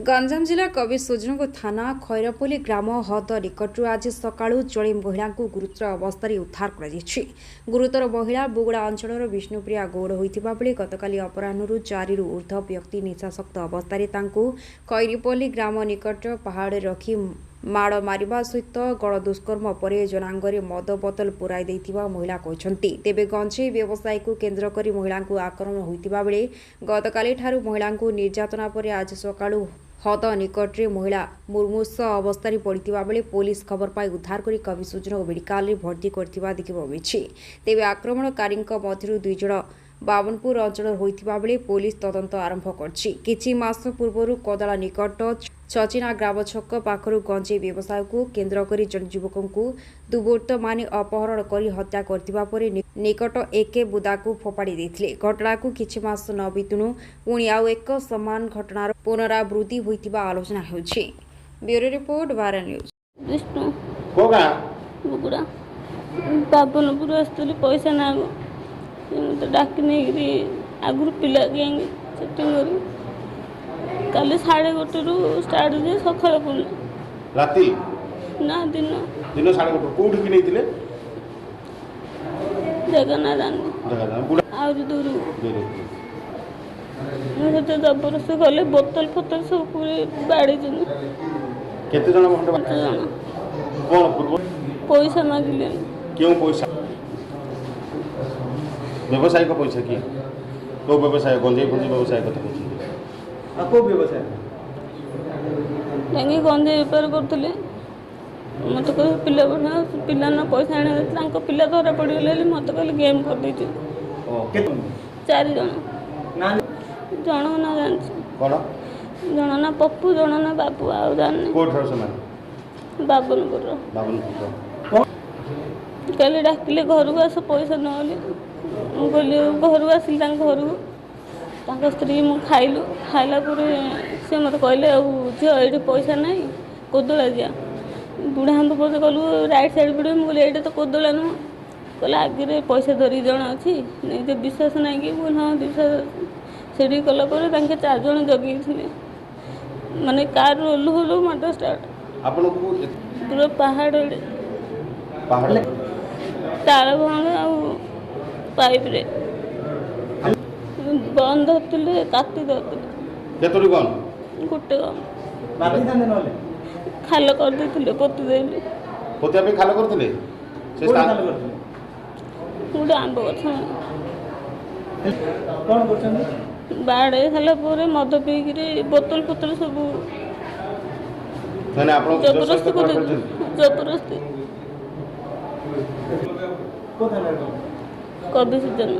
गंजाम जिला कवि सुजनगो थाना खैरपल्ली ग्राम हद निकटू आज सकाळू जड़े महिला गुरुतर अवस्था उद्धार कर गुरुतर महिला बुगुड़ा अंचल विष्णुप्रिया गौड़ होता बेले गतकाली अपराह्न 4 ऊर्ध व्यक्ति निशाशक्त अवस्था खैरपल्ली ग्राम निकट पहाड़ रखी माड़ मारिबा सहित गणदुष्कर्म पर जनांगरे मद बोतल पुराई देथिबा महिला कहते तेबे गंजेई व्यवसाय को केन्द्र कर महिला आक्रमण होता बेले गतकाली ठारू महिला निर्यातना पर आज सकाळू हद निकटरे महिला मुर्मूष अवस्था पड़ता बेले पुलिस खबर पाई उद्धार कर कवि सुजनगो मेडिकल भर्ती करथिबा देखिबाकु मिलिछि। तेबे आक्रमणकारी मध्यरु 2 जण बावनपुर अंचल होइथिबा बेले पुलिस तदंत आरंभ करछि। किछि मास पूर्व कोदला निकट चचिना ग्राम छक पाखरु गंजेई व्यवसाय को केन्द्र कर जन युवक को दुर्बृत्त माने अपहरण कर हत्या करथिबा परे निकट एके बुदा को फोपाड़ी देथिले। घटना को किछि मास न बितुनु पुणी आउ एक समान घटनार पुनरावृत्ति होइथिबा आलोचना होछि। ब्यूरो रिपोर्ट बारा न्यूज। विष्णु कोगा बुगुड़ा बाबनपुर आसतली पैसा ना तो डाक नहीं आगुरी पिला गैंग सेटिंग करी काली 1:30 स्टार्ट जे सकाळ पुल राती ना दिन दिन 1:30 कोठी कि नैतिले जगह ना जानी जगह बुड़ा आउरी दूर दूर मुझे जबरदस्त गले बोतल फोतल सब पूरे बाड़ी जन केते जण भंड जन कोन पूर्व पैसा मागिले क्यों पैसा व्यवसाय का पैसा की तो व्यवसाय गंजेई फंजी व्यवसाय कथा कहछि आपको व्यवसाय लंगी गंजे बेपार करथले मत कह पिला बना पिला ना पैसा आने तांको पिला धरा पड़गले मत कहले गेम कर देछि ओ केते 4 जण ना जण ना जान कोन जण ना पप्पू जण ना बाबू आ जान कोठर समान बाबनपुर कहले डाकिले घर को आस पैसा नले कहली घर आसिल घर को स्त्री मु खाइलु खाइला से मत कहले झील ये पैसा ना कोदला दिया बुढ़ा हम पचे कहलु राइट साइड पड़े मुझे ये तो कोदला नुह कहले आगे पैसा धरिक जन अच्छी नहीं विश्वास ना कि हाँ विश्वास से कलापर 4 जण जगे माने कार ओल्लू ओल्लू मट स्टार्ट आपन को पूरा पहाड़ पहाड़ तार भांग आ पाइप रे बंद होते काटी देते केतरी कोन गोटे गम बाकी थाने नले खाल कर देथिले पोती देली पोतिया पे खाल करथिले से कोन स्थान थाने करथि गोटे आंब गछ कोन करछन बाड़े खाला पूरे मद पीकरी बोतल फोतल सब माने आपन जबरदस्ती को जबरदस्ती को थाने कवि सुजन